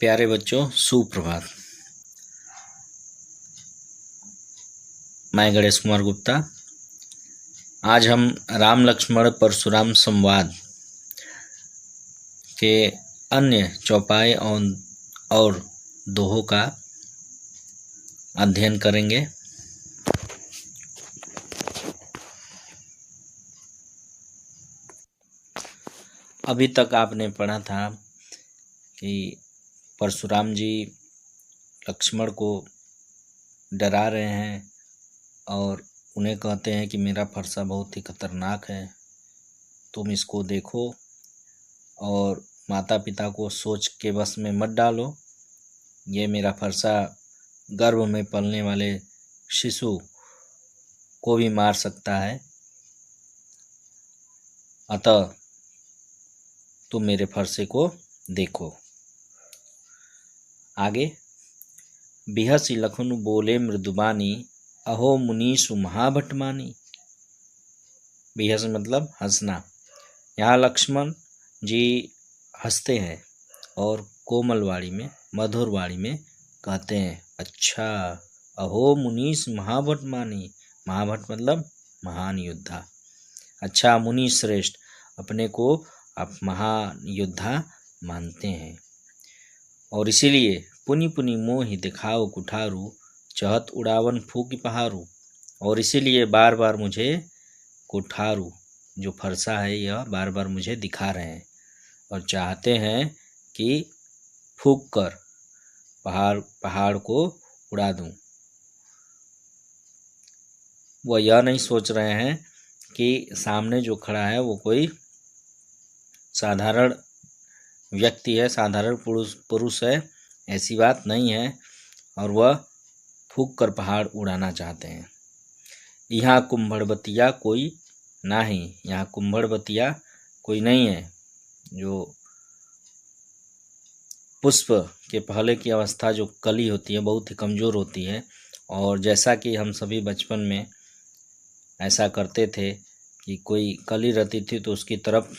प्यारे बच्चों, सुप्रभात। मैं गणेश कुमार गुप्ता। आज हम राम लक्ष्मण परशुराम संवाद के अन्य चौपाई और दोहों का अध्ययन करेंगे। अभी तक आपने पढ़ा था कि परशुराम जी लक्ष्मण को डरा रहे हैं और उन्हें कहते हैं कि मेरा फरसा बहुत ही खतरनाक है, तुम इसको देखो और माता पिता को सोच के वश में मत डालो। ये मेरा फरसा गर्भ में पलने वाले शिशु को भी मार सकता है, अतः तुम मेरे फरसे को देखो। आगे, बिहसी लखनु बोले मृदुबानी, अहो मुनीषु महाभटमानी। बिहस मतलब हंसना। यहाँ लक्ष्मण जी हंसते हैं और कोमल वाणी में, मधुर वाणी में कहते हैं, अच्छा, अहो मुनीष महाभटमानी। महाभट मतलब महान योद्धा। अच्छा, मुनि श्रेष्ठ, अपने को आप महान योद्धा मानते हैं और इसीलिए पुनि पुनि मोहि दिखाओ कुठारू, चहत उड़ावन फूकी पहारू। और इसीलिए बार बार मुझे कुठारू जो फरसा है यह बार बार मुझे दिखा रहे हैं और चाहते हैं कि फूंक कर पहाड़ को उड़ा दूं। वह यह नहीं सोच रहे हैं कि सामने जो खड़ा है वो कोई साधारण व्यक्ति है, साधारण पुरुष है, ऐसी बात नहीं है और वह फूंक कर पहाड़ उड़ाना चाहते हैं। यहाँ कुंभड़बतिया कोई नहीं, यहाँ कुंभड़बतिया कोई नहीं है। जो पुष्प के पहले की अवस्था जो कली होती है बहुत ही कमज़ोर होती है और जैसा कि हम सभी बचपन में ऐसा करते थे कि कोई कली रहती थी तो उसकी तरफ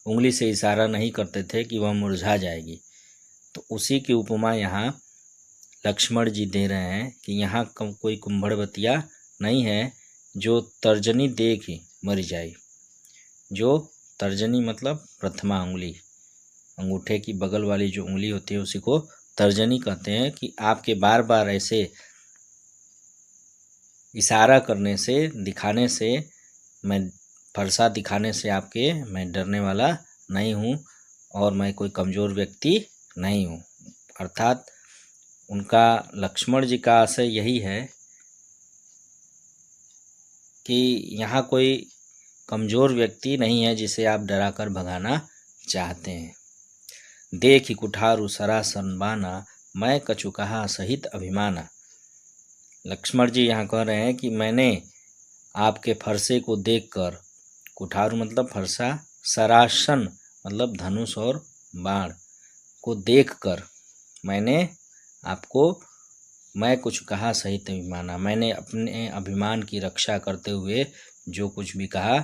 उंगली से इशारा नहीं करते थे कि वह मुरझा जाएगी, तो उसी की उपमा यहाँ लक्ष्मण जी दे रहे हैं कि यहाँ कोई कुंभड़बतिया नहीं है जो तर्जनी देख ही मर जाए। जो तर्जनी मतलब प्रथमा उंगली, अंगूठे की बगल वाली जो उंगली होती है उसी को तर्जनी कहते हैं। कि आपके बार बार ऐसे इशारा करने से, दिखाने से, मैं फरसा दिखाने से मैं डरने वाला नहीं हूँ और मैं कोई कमज़ोर व्यक्ति नहीं हूँ। अर्थात उनका, लक्ष्मण जी का आशय यही है कि यहाँ कोई कमज़ोर व्यक्ति नहीं है जिसे आप डराकर भगाना चाहते हैं। देखि कुठारू सरासन बाना, मैं कछु कहा सहित अभिमाना। लक्ष्मण जी यहाँ कह रहे हैं कि मैंने आपके फरसे को देखकर, कुठारू मतलब फरसा, सरासन मतलब धनुष और बाण को देखकर मैं कुछ कहा सहित अभिमाना। मैंने अपने अभिमान की रक्षा करते हुए जो कुछ भी कहा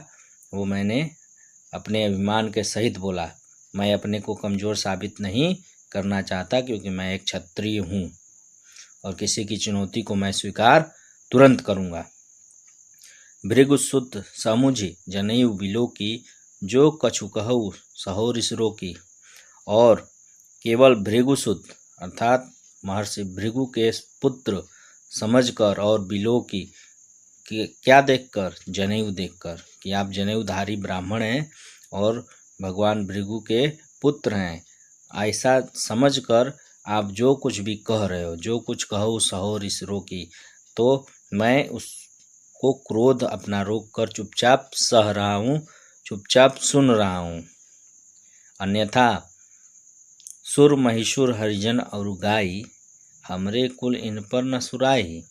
वो मैंने अपने अभिमान के सहित बोला। मैं अपने को कमज़ोर साबित नहीं करना चाहता क्योंकि मैं एक क्षत्रिय हूँ और किसी की चुनौती को मैं स्वीकार तुरंत करूँगा। भृगुसुत समुझि जनेऊ बिलोकी, जो कछु कहु सहोरिसरो की। और केवल भृगुसुत अर्थात महर्षि भृगु के पुत्र समझकर और बिलोकी क्या देखकर, जनेऊ देखकर कि आप जनेऊधारी ब्राह्मण हैं और भगवान भृगु के पुत्र हैं, ऐसा समझकर आप जो कुछ भी कह रहे हो, जो कुछ कहो सहोरिसरो की, तो मैं उसको क्रोध अपना रोक कर चुपचाप सह रहा हूँ, चुपचाप सुन रहा हूँ। अन्यथा सुर महिषुर हरिजन और गाई, हमरे कुल इन पर न सुराई।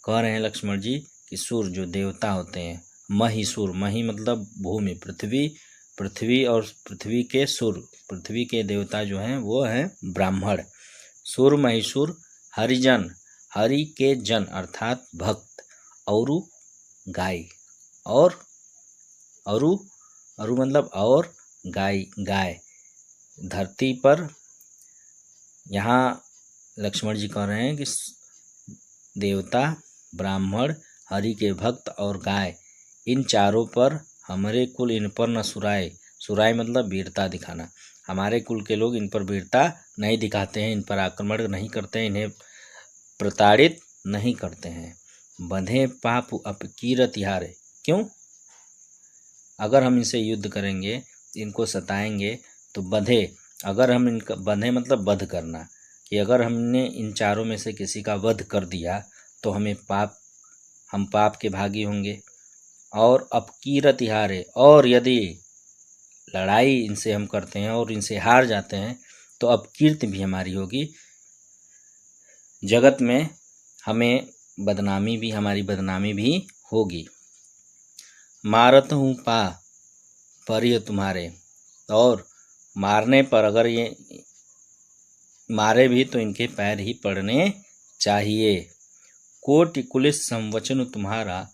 कह रहे हैं लक्ष्मण जी कि सुर जो देवता होते हैं, महिषुर, मही मतलब भूमि, पृथ्वी और पृथ्वी के सुर, पृथ्वी के देवता जो हैं वो हैं ब्राह्मण। सुर महिषुर हरिजन, हरि के जन अर्थात भक्त, औरु गाय, और अरु मतलब और गाय, धरती पर यहाँ लक्ष्मण जी कह रहे हैं कि देवता, ब्राह्मण, हरि के भक्त और गाय, इन चारों पर हमारे कुल इन पर न सुराय। सुराय मतलब वीरता दिखाना। हमारे कुल के लोग इन पर वीरता नहीं दिखाते हैं, इन पर आक्रमण नहीं करते हैं, इन्हें प्रताड़ित नहीं करते हैं। बंधे पाप अपकीरत हारे। क्यों? अगर हम इनसे युद्ध करेंगे, इनको सताएंगे तो बंधे, अगर हम इनका, बंधे मतलब वध करना, कि अगर हमने इन चारों में से किसी का वध कर दिया तो हम पाप के भागी होंगे। और अपकीरत हारे, और यदि लड़ाई इनसे हम करते हैं और इनसे हार जाते हैं तो अपकीर्ति भी हमारी होगी, जगत में हमें बदनामी भी, हमारी बदनामी भी होगी। मारत हूँ पा परिय तुम्हारे, और मारने पर अगर ये मारे भी तो इनके पैर ही पड़ने चाहिए। कोटि कुलिस संवचन तुम्हारा,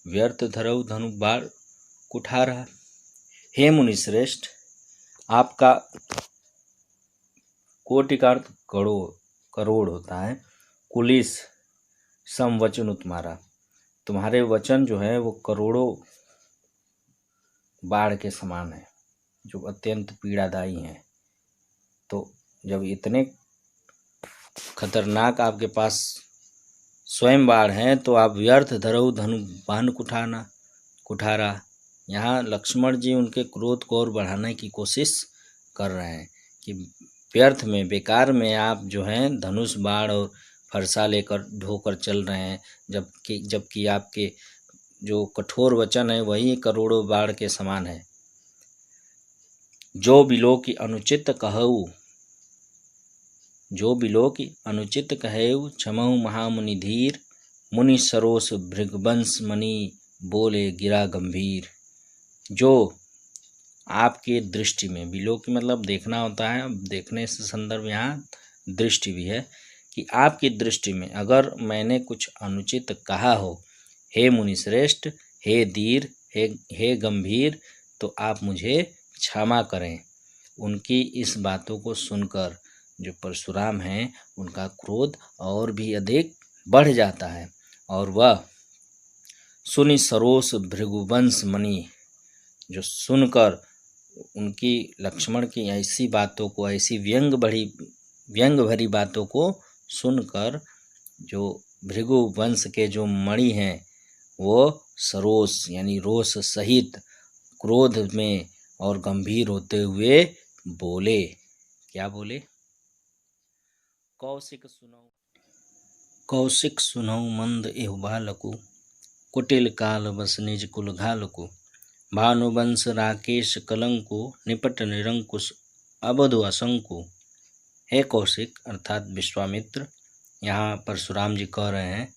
व्यर्थ धरऊ धनु बाण कुठारा। हे मुनि श्रेष्ठ, आपका कोटि का अर्थ करोड़ होता है। कुलिस संवचन तुम्हारा, तुम्हारे वचन जो है वो करोड़ों बाढ़ के समान है, जो अत्यंत पीड़ादायी हैं। तो जब इतने खतरनाक आपके पास स्वयं बाढ़ हैं तो आप व्यर्थ धरऊ धनु बाण कुठारा। यहाँ लक्ष्मण जी उनके क्रोध को और बढ़ाने की कोशिश कर रहे हैं कि व्यर्थ में, बेकार में आप जो हैं धनुष बाण और फरसा लेकर ढोकर चल रहे हैं, जबकि आपके जो कठोर वचन है वही करोड़ों बाण के समान है। जो बिलो की अनुचित कहऊ, जो बिलो की अनुचित कहेऊ, क्षमऊ महामुनि धीर, मुनि सरोस भृगवंश मणि बोले गिरा गंभीर। जो आपके दृष्टि में, बिलो की मतलब देखना होता है, देखने से संदर्भ यहाँ दृष्टि भी है, कि आपकी दृष्टि में अगर मैंने कुछ अनुचित कहा हो, हे मुनि श्रेष्ठ, हे धीर, हे गंभीर, तो आप मुझे क्षमा करें। उनकी इस बातों को सुनकर जो परशुराम हैं उनका क्रोध और भी अधिक बढ़ जाता है, और वह सुनि सरोस भृगुवंश मणि, जो सुनकर उनकी, लक्ष्मण की ऐसी बातों को, ऐसी व्यंग भरी बातों को सुनकर जो भृगु वंश के जो मणि हैं वो सरोस यानी रोष सहित क्रोध में और गंभीर होते हुए बोले। क्या बोले? कौशिक सुनऊ मंद एहु बालकु, कुटिल काल बस निज कुल घालकु, भानुवंश राकेश कलंकु, निपट निरंकुश अबधु असंकु। हे कौशिक अर्थात विश्वामित्र, यहाँ परशुराम जी कह रहे हैं,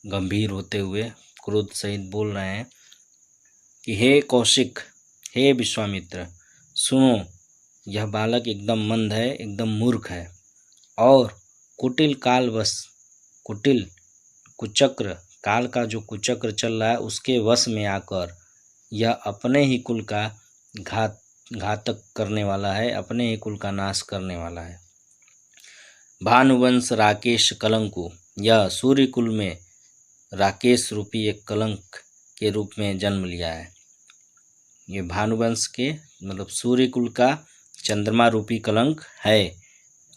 गंभीर होते हुए क्रोध सहित बोल रहे हैं कि हे कौशिक, हे विश्वामित्र, सुनो, यह बालक एकदम मंद है, एकदम मूर्ख है, और कुटिल काल बस, कुटिल कुचक्र, काल का जो कुचक्र चल रहा है उसके वश में आकर यह अपने ही कुल का घातक करने वाला है, अपने ही कुल का नाश करने वाला है। भानुवंश राकेश कलंकु, यह सूर्य कुल में राकेश रूपी एक कलंक के रूप में जन्म लिया है। ये भानुवंश के मतलब सूर्य कुल का चंद्रमा रूपी कलंक है,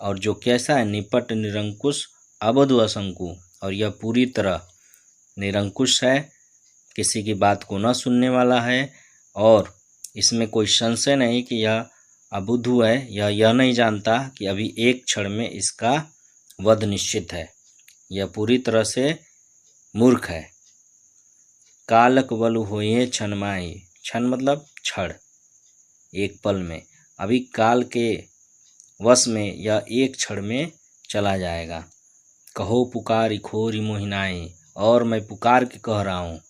और जो कैसा है, निपट निरंकुश अबधु असंकु, और यह पूरी तरह निरंकुश है, किसी की बात को न सुनने वाला है, और इसमें कोई संशय नहीं कि यह अबुद्धू है। यह नहीं जानता कि अभी एक क्षण में इसका वध निश्चित है। यह पूरी तरह से मूर्ख है। कालक बलु होइए क्षण माई, क्षण मतलब क्षण, एक पल में, अभी काल के वश में यह एक क्षण में चला जाएगा। कहो पुकार खोरी मोहिनाई, और मैं पुकार के कह रहा हूँ,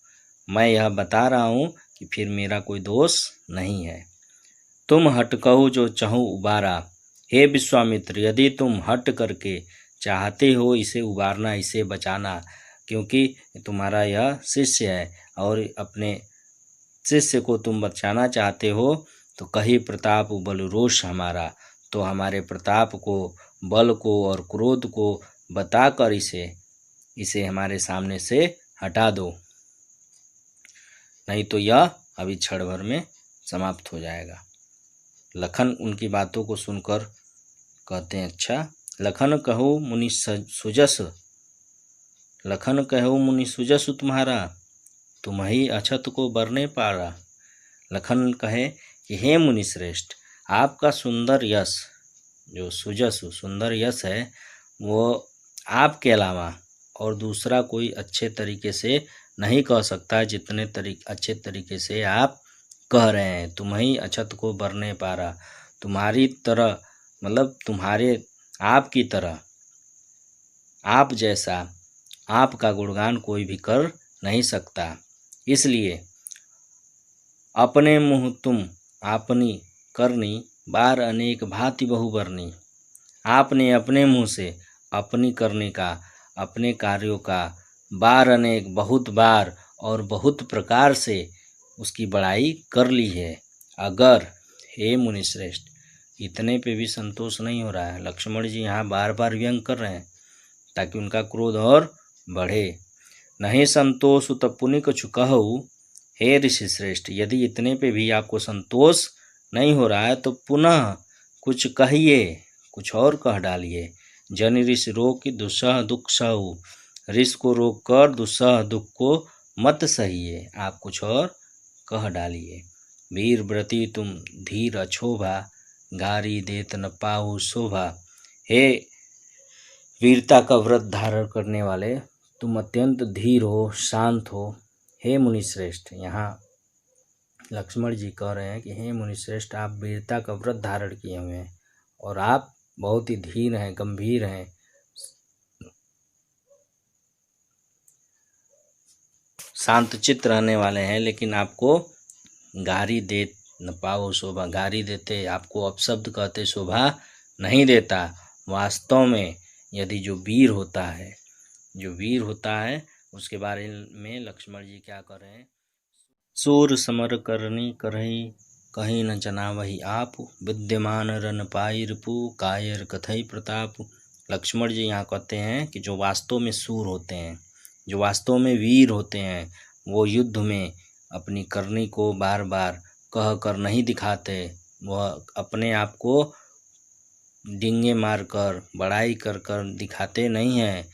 मैं यह बता रहा हूँ कि फिर मेरा कोई दोष नहीं है। तुम हट कहो जो चाहूँ उबारा, हे विश्वामित्र, यदि तुम हट करके चाहते हो इसे उबारना, इसे बचाना, क्योंकि तुम्हारा यह शिष्य है और अपने शिष्य को तुम बचाना चाहते हो, तो कही प्रताप बल रोष हमारा, तो हमारे प्रताप को, बल को और क्रोध को बताकर इसे हमारे सामने से हटा दो, नहीं तो यह अभी क्षण भर में समाप्त हो जाएगा। लखन उनकी बातों को सुनकर कहते हैं, अच्छा लखन कहो मुनि सुजस, लखन कहो मुनि सुजस तुम्हारा, तुम ही अछत को बरने पारा। लखन कहे कि हे मुनि श्रेष्ठ, आपका सुंदर यश, जो सुजस सुंदर यश है, वो आपके अलावा और दूसरा कोई अच्छे तरीके से नहीं कह सकता जितने अच्छे तरीके से आप कह रहे हैं। तुम ही अछत को बरने पारा, तुम्हारी तरह मतलब तुम्हारे आपकी तरह, आप जैसा आपका गुणगान कोई भी कर नहीं सकता। इसलिए अपने मुँह तुम आपनी करनी, बार अनेक भांति बहुबरनी। आपने अपने मुँह से अपनी करने का, अपने कार्यों का बार अनेक बहुत बार और बहुत प्रकार से उसकी बड़ाई कर ली है। अगर हे मुनिश्रेष्ठ इतने पे भी संतोष नहीं हो रहा है, लक्ष्मण जी यहाँ बार बार व्यंग कर रहे हैं ताकि उनका क्रोध और बढ़े। नहीं संतोष तब पुनि कछु कहु, हे ऋषि श्रेष्ठ, यदि इतने पे भी आपको संतोष नहीं हो रहा है तो पुनः कुछ कहिए, कुछ और कह डालिए। जन ऋषि रोक दुस्सह दुख सहु, ऋष को रोक कर दुस्सह दुख को मत सहिए, आप कुछ और कह डालिए। वीर व्रती तुम धीर अछोभा, गारी देत न पाऊ शोभा। हे वीरता का व्रत धारण करने वाले, तुम अत्यंत धीर हो, शांत हो। हे मुनिश्रेष्ठ, यहाँ लक्ष्मण जी कह रहे हैं कि हे मुनिश्रेष्ठ, आप वीरता का व्रत धारण किए हुए हैं और आप बहुत ही धीर हैं, गंभीर हैं, शांतचित्त रहने वाले हैं, लेकिन आपको गारी दे न पाओ शोभा, गारी देते आपको अपशब्द कहते शोभा नहीं देता। वास्तव में यदि जो वीर होता है उसके बारे में लक्ष्मण जी क्या कर रहे हैं, सूर समर करनी करही, कहीं न जना वही आप, विद्यमान रन पाई रिपु, कायर कथई प्रताप। लक्ष्मण जी यहाँ कहते हैं कि जो वास्तव में सूर होते हैं, जो वास्तव में वीर होते हैं, वो युद्ध में अपनी करनी को बार बार कह कर नहीं दिखाते, वह अपने आप को डिंगे मार कर बड़ाई कर कर दिखाते नहीं हैं।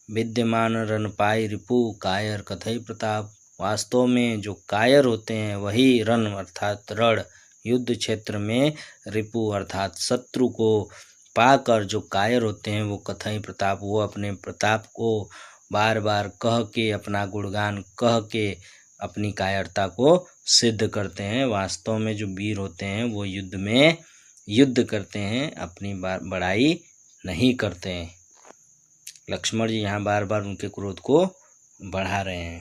विद्यमान रन पाई रिपु, कायर कथई प्रताप। वास्तव में जो कायर होते हैं वही रण अर्थात रण, युद्ध क्षेत्र में रिपु अर्थात शत्रु को पाकर जो कायर होते हैं वो कथई प्रताप, वो अपने प्रताप को बार बार कह के, अपना गुणगान कह के अपनी कायरता को सिद्ध करते हैं। वास्तव में जो वीर होते हैं वो युद्ध में युद्ध करते हैं, अपनी बड़ाई नहीं करते हैं। लक्ष्मण जी यहाँ बार बार उनके क्रोध को बढ़ा रहे हैं।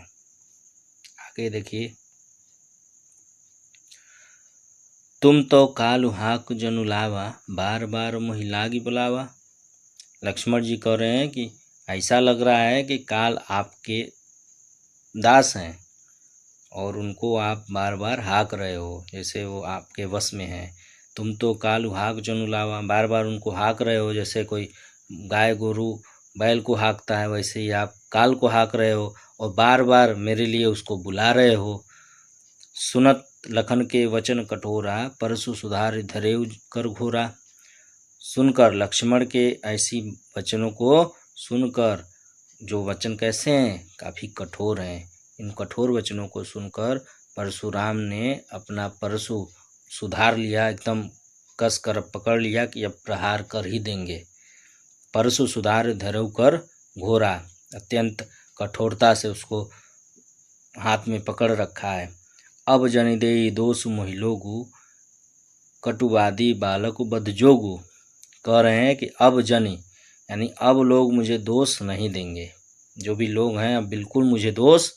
आगे देखिए, तुम तो कालु हाक जनु लावा, बार बार मोहि लागी बुलावा। लक्ष्मण जी कह रहे हैं कि ऐसा लग रहा है कि काल आपके दास हैं और उनको आप बार बार हाक रहे हो, जैसे वो आपके वश में हैं। तुम तो कालु हाक जनु लावा, बार बार उनको हाक रहे हो, जैसे कोई गाय गोरू बैल को हाकता है वैसे ही आप काल को हाक रहे हो और बार बार मेरे लिए उसको बुला रहे हो। सुनत लखन के वचन कठोरा, परशु सुधार धरेउ कर घोरा। सुनकर लक्ष्मण के ऐसी वचनों को सुनकर, जो वचन कैसे हैं, काफ़ी कठोर हैं, इन कठोर वचनों को सुनकर परशुराम ने अपना परशु सुधार लिया, एकदम कस कर पकड़ लिया कि अब प्रहार कर ही देंगे। परशु सुधार धरेउ कर घोरा, अत्यंत कठोरता से उसको हाथ में पकड़ रखा है। अब जनि देई दोष मोहि लोगु, कटुवादी बालक बध जोगु। कह रहे हैं कि अब जनि यानी अब लोग मुझे दोष नहीं देंगे, जो भी लोग हैं अब बिल्कुल मुझे दोष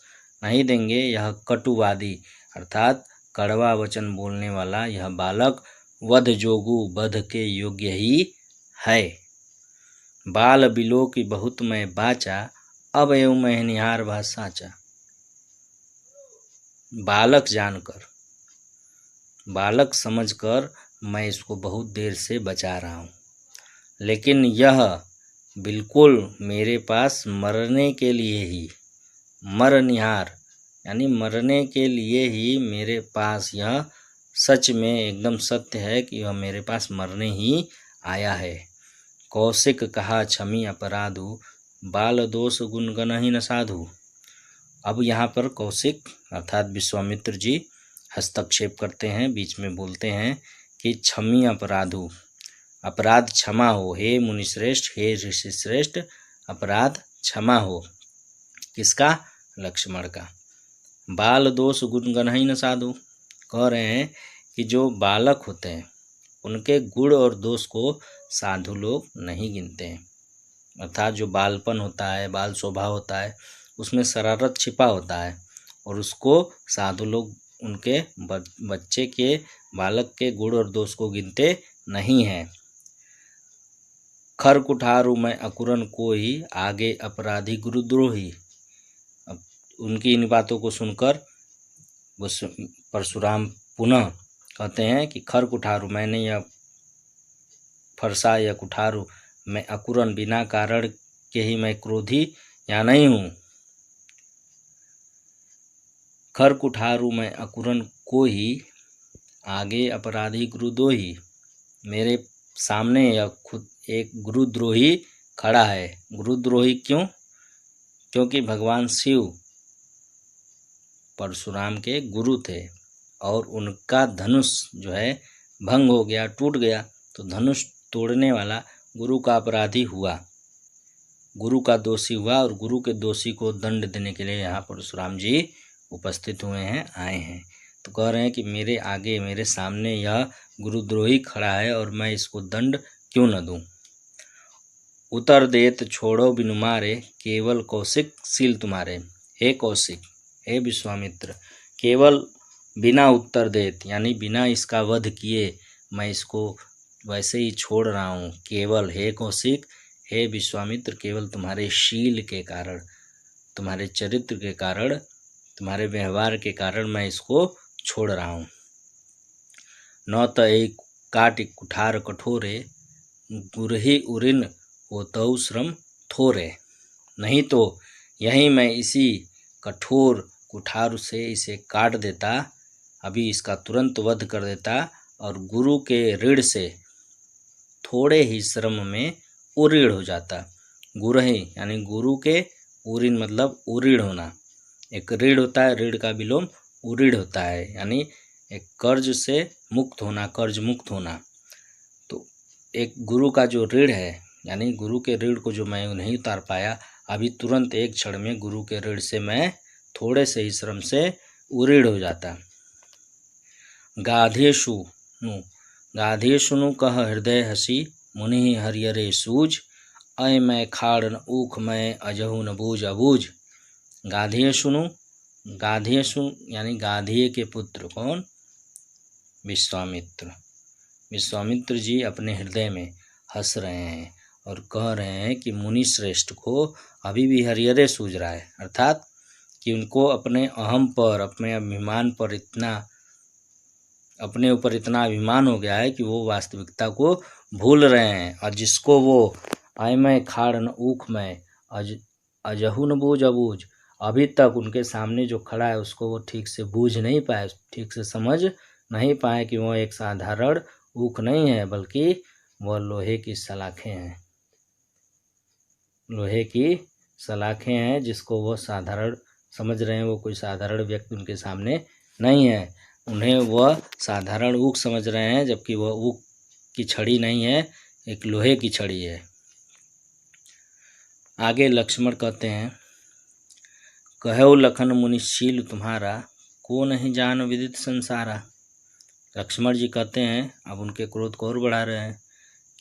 नहीं देंगे। यह कटुवादी अर्थात कड़वा वचन बोलने वाला यह बालक वध जोगु, वध के योग्य ही है। बाल बिलो की बहुत मैं बाचा, अब एवं मैं निहार भा साचा। बालक जानकर, बालक समझकर मैं इसको बहुत देर से बचा रहा हूँ, लेकिन यह बिल्कुल मेरे पास मरने के लिए ही, मरनिहार यानी मरने के लिए ही मेरे पास, यह सच में एकदम सत्य है कि यह मेरे पास मरने ही आया है। कौशिक कहा क्षमी अपराधु, बाल दोष गुणगन न साधु। अब यहाँ पर कौशिक अर्थात विश्वामित्र जी हस्तक्षेप करते हैं, बीच में बोलते हैं कि क्षमी अपराधु, अपराध क्षमा हो, हे मुनिश्रेष्ठ, हे ऋषि श्रेष्ठ, अपराध क्षमा हो। किसका? लक्ष्मण का। बाल दोष गुणगन न साधु, कह रहे हैं कि जो बालक होते हैं उनके गुण और दोष को साधु लोग नहीं गिनते हैं। अर्थात जो बालपन होता है, बाल स्वभाव होता है, उसमें शरारत छिपा होता है और उसको साधु लोग उनके बच्चे के, बालक के गुण और दोष को गिनते नहीं हैं। खर कुठारू मैं अकुरन कोई, आगे अपराधी गुरुद्रोही। अब उनकी इन बातों को सुनकर परशुराम पुनः कहते हैं कि खर कुठारू, मैंने यह फरसा या कुठारू, मैं अकुरन, बिना कारण के ही मैं क्रोधी या नहीं हूँ। खर कुठारू मैं अकुरन को ही, आगे अपराधी गुरुद्रोही। मेरे सामने यह खुद एक गुरुद्रोही खड़ा है। गुरुद्रोही क्यों? क्योंकि भगवान शिव परशुराम के गुरु थे और उनका धनुष जो है भंग हो गया, टूट गया, तो धनुष तोड़ने वाला गुरु का अपराधी हुआ, गुरु का दोषी हुआ और गुरु के दोषी को दंड देने के लिए यहाँ परशुराम जी उपस्थित हुए हैं, आए हैं। तो कह रहे हैं कि मेरे आगे, मेरे सामने यह गुरुद्रोही खड़ा है और मैं इसको दंड क्यों न दूं। उतर देत छोड़ो बिनु मारे, केवल कौशिक सील तुम्हारे। हे कौशिक, हे विश्वामित्र, केवल बिना उत्तर देत यानी बिना इसका वध किए मैं इसको वैसे ही छोड़ रहा हूँ। केवल, हे कौशिक, हे विश्वामित्र, केवल तुम्हारे शील के कारण, तुम्हारे चरित्र के कारण, तुम्हारे व्यवहार के कारण मैं इसको छोड़ रहा हूँ। न त एक काट कुठार कठोरे, गुरही उरिन होतौ श्रम थोरे। नहीं तो यहीं मैं इसी कठोर कुठार से इसे काट देता, अभी इसका तुरंत वध कर देता और गुरु के ऋण से थोड़े ही श्रम में उरीण हो जाता। गुरही यानी गुरु के, उरीण मतलब उरीण होना। एक ऋण होता है, ऋण का विलोम उरीण होता है, यानी एक कर्ज से मुक्त होना, कर्ज मुक्त होना। तो एक गुरु का जो ऋण है, यानी गुरु के ऋण को जो मैं नहीं उतार पाया, अभी तुरंत एक क्षण में गुरु के ऋण से मैं थोड़े से ही श्रम से उरीण हो जाता। गाधेशु नु कह हृदय हसी, मुनि हरियरे सूझ, अय मैं खाड़न ऊख मैं अजहु न बूझ अबूझ। गाधेशु यानी गाधिये के पुत्र कौन? विश्वामित्र। विश्वामित्र जी अपने हृदय में हंस रहे हैं और कह रहे हैं कि मुनि श्रेष्ठ को अभी भी हरिहरे सूझ रहा है, अर्थात कि उनको अपने अहम पर, अपने अभिमान पर अपने ऊपर इतना अभिमान हो गया है कि वो वास्तविकता को भूल रहे हैं। और जिसको वो आय मैं खाड़ न ऊख मैं अजहु न बूझ अबूझ, अभी तक उनके सामने जो खड़ा है उसको वो ठीक से बूझ नहीं पाए, ठीक से समझ नहीं पाए कि वो एक साधारण ऊख नहीं है, बल्कि वह लोहे की सलाखें हैं। लोहे की सलाखें हैं जिसको वो साधारण समझ रहे हैं। वो कोई साधारण व्यक्ति उनके सामने नहीं है, उन्हें वह साधारण ऊख समझ रहे हैं, जबकि वह ऊख की छड़ी नहीं है, एक लोहे की छड़ी है। आगे लक्ष्मण कहते हैं, कहो लखन मुनिशील तुम्हारा, को नहीं जान विदित संसारा। लक्ष्मण जी कहते हैं, अब उनके क्रोध को और बढ़ा रहे हैं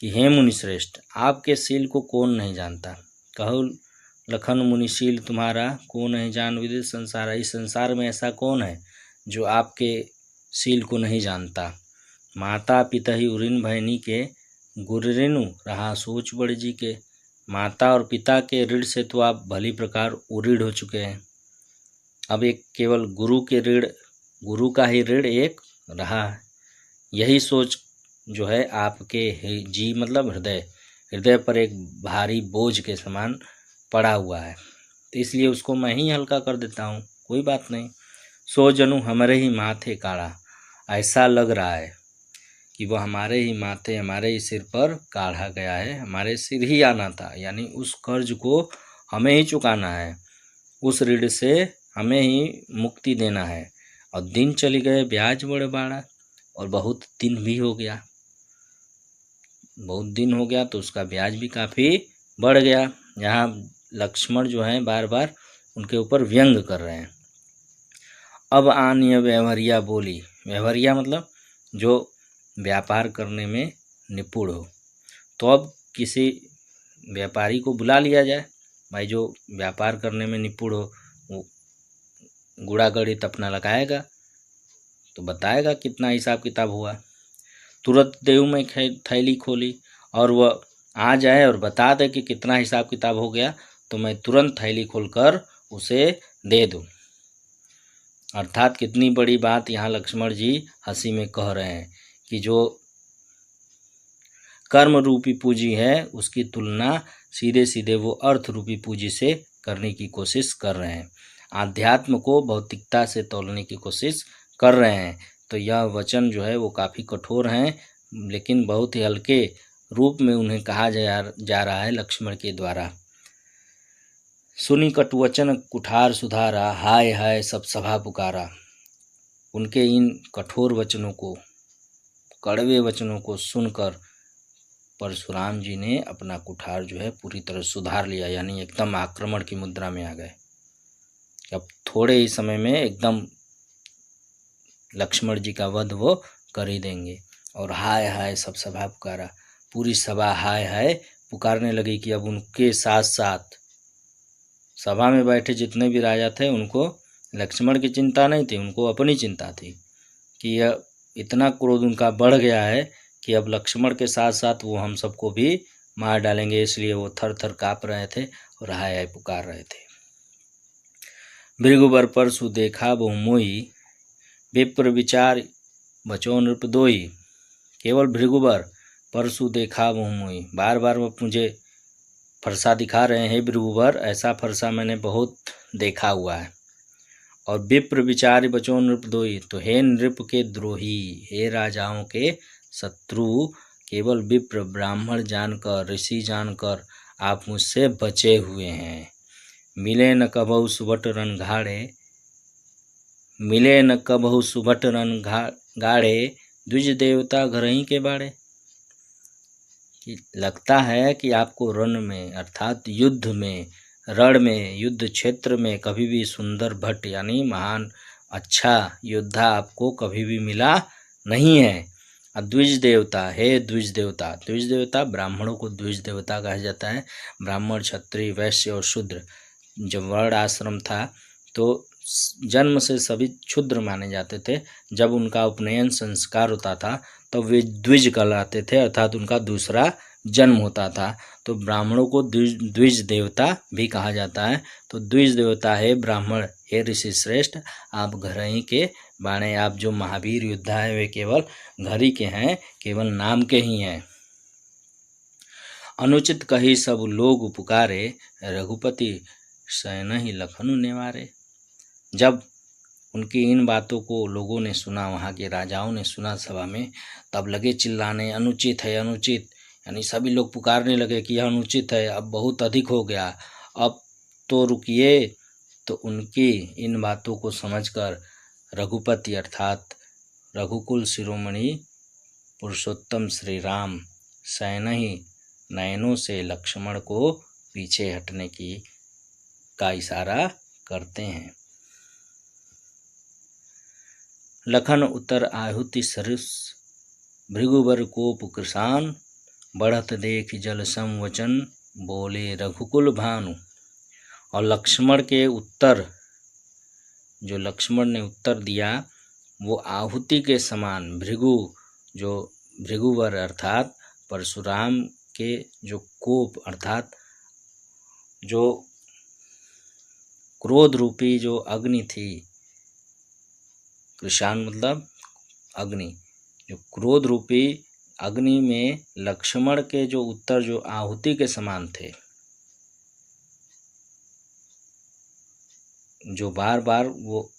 कि हे मुनिश्रेष्ठ, आपके शील को कौन नहीं जानता। कहो लखन मुनिशील तुम्हारा, को नहीं जान विदित संसारा। इस संसार में ऐसा कौन है जो आपके शील को नहीं जानता। माता पिता ही उरिन भैनी के, गुरिनु रहा सोच बड़ जी के। माता और पिता के ऋण से तो आप भली प्रकार उरीढ़ हो चुके हैं, अब एक केवल गुरु के ऋण, गुरु का ही ऋण एक रहा है। यही सोच जो है आपके जी मतलब हृदय हृदय पर एक भारी बोझ के समान पड़ा हुआ है, तो इसलिए उसको मैं ही हल्का कर देता हूँ, कोई बात नहीं। सो जनु हमारे ही माथे काढ़ा, ऐसा लग रहा है कि वह हमारे ही माथे हमारे ही सिर पर काढ़ा गया है, हमारे सिर ही आना था, यानी उस कर्ज को हमें ही चुकाना है, उस ऋण से हमें ही मुक्ति देना है। और दिन चले गए ब्याज बढ़ बढ़ा, और बहुत दिन भी हो गया, बहुत दिन हो गया तो उसका ब्याज भी काफ़ी बढ़ गया। यहाँ लक्ष्मण जो हैं बार बार उनके ऊपर व्यंग कर रहे हैं। अब आन्य व्यवहारिया बोली, व्यवहारिया मतलब जो व्यापार करने में निपुण हो, तो अब किसी व्यापारी को बुला लिया जाए, भाई जो व्यापार करने में निपुण हो, वो गुड़ा गणित अपना लगाएगा तो बताएगा कितना हिसाब किताब हुआ। तुरंत देव में थैली खोली और वह आ जाए और बता दे कि कितना हिसाब किताब हो गया, तो मैं तुरंत थैली खोलकर उसे दे दूं। अर्थात कितनी बड़ी बात यहाँ लक्ष्मण जी हंसी में कह रहे हैं कि जो कर्म रूपी पूंजी है उसकी तुलना सीधे सीधे वो अर्थ रूपी पूंजी से करने की कोशिश कर रहे हैं, आध्यात्म को भौतिकता से तोलने की कोशिश कर रहे हैं। तो यह वचन जो है वो काफ़ी कठोर हैं, लेकिन बहुत ही हल्के रूप में उन्हें कहा जा रहा है लक्ष्मण के द्वारा। सुनी कटुवचन कुठार सुधारा, हाय हाय सब सभा पुकारा। उनके इन कठोर वचनों को, कड़वे वचनों को सुनकर परशुराम जी ने अपना कुठार जो है पूरी तरह सुधार लिया, यानी एकदम आक्रमण की मुद्रा में आ गए। अब थोड़े ही समय में एकदम लक्ष्मण जी का वध वो कर ही देंगे। और हाय हाय सब सभा पुकारा, पूरी सभा हाय हाय पुकारने लगी कि अब उनके साथ साथ सभा में बैठे जितने भी राजा थे उनको लक्ष्मण की चिंता नहीं थी, उनको अपनी चिंता थी कि यह इतना क्रोध उनका बढ़ गया है कि अब लक्ष्मण के साथ साथ वो हम सबको भी मार डालेंगे, इसलिए वो थर थर काँप रहे थे और हाय हाय पुकार रहे थे। भृगुबर परसु देखा बहु मोही, विप्र विचार बचो नृपदोई। केवल भृगुबर परसु देखा बहु मोही, बार बार वो मुझे फरसा दिखा रहे हैं भृगुबर, ऐसा फरसा मैंने बहुत देखा हुआ है। और विप्र विचार बचो नृपदोई, तो हे नृप के द्रोही, हे राजाओं के शत्रु, केवल विप्र ब्राह्मण जानकर, ऋषि जानकर आप मुझसे बचे हुए हैं। मिले न कबहु सुबट रन घाड़े, मिले न कबहु सुबट रन गाड़े, द्विज देवता घर ही के बाड़े। लगता है कि आपको रण में अर्थात युद्ध में, रण में, युद्ध क्षेत्र में कभी भी सुंदर भट्ट यानी महान अच्छा योद्धा आपको कभी भी मिला नहीं है। द्विज देवता, हे द्विज देवता, द्विज देवता ब्राह्मणों को द्विज देवता कहा जाता है। ब्राह्मण, क्षत्रिय, वैश्य और शूद्र जब वर्ण आश्रम था तो जन्म से सभी क्षुद्र माने जाते थे, जब उनका उपनयन संस्कार होता था तो वे द्विज कहलाते थे, अर्थात उनका दूसरा जन्म होता था। तो ब्राह्मणों को द्विज देवता भी कहा जाता है। तो द्विज देवता है ब्राह्मण, हे ऋषि श्रेष्ठ, आप घर ही के बाणे, आप जो महावीर योद्धा है वे केवल घर ही के हैं, केवल नाम के ही हैं। अनुचित कही सब लोग पुकारे, रघुपति सैन ही लखनु नेवारे। जब उनकी इन बातों को लोगों ने सुना, वहाँ के राजाओं ने सुना सभा में, तब लगे चिल्लाने, अनुचित है अनुचित, यानी सभी लोग पुकारने लगे कि यह अनुचित है, अब बहुत अधिक हो गया, अब तो रुकिए। तो उनकी इन बातों को समझकर रघुपति अर्थात रघुकुल शिरोमणि पुरुषोत्तम श्री राम सैन ही नयनों से लक्ष्मण को पीछे हटने का इशारा करते हैं। लखन उतर आहुति सरिस, भृगुबर कोप कृसान, बढ़त देख जल सम वचन, बोले रघुकुल भानु। और लक्ष्मण के उत्तर, जो लक्ष्मण ने उत्तर दिया वो आहुति के समान, भृगुवर अर्थात परशुराम के जो कोप अर्थात जो क्रोध रूपी जो अग्नि थी, कृषाण मतलब अग्नि, जो क्रोध रूपी अग्नि में लक्ष्मण के जो उत्तर जो आहुति के समान थे, जो बार बार वो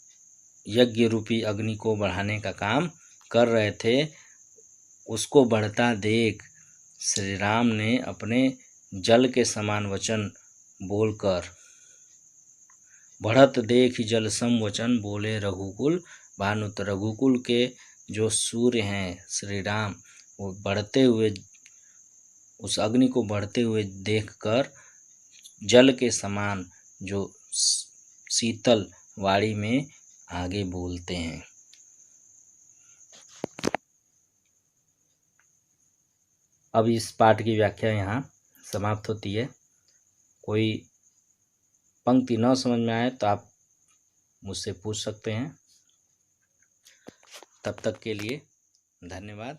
यज्ञ रूपी अग्नि को बढ़ाने का काम कर रहे थे, उसको बढ़ता देख श्री राम ने अपने जल के समान वचन बोलकर, बढ़त देख जल सम वचन बोले रघुकुल भानुत। रघुकुल के जो सूर्य हैं श्री राम, वो बढ़ते हुए, उस अग्नि को बढ़ते हुए देखकर जल के समान जो शीतल वाणी में आगे बोलते हैं। अब इस पाठ की व्याख्या यहाँ समाप्त होती है। कोई पंक्ति न समझ में आए तो आप मुझसे पूछ सकते हैं। तब तक के लिए धन्यवाद।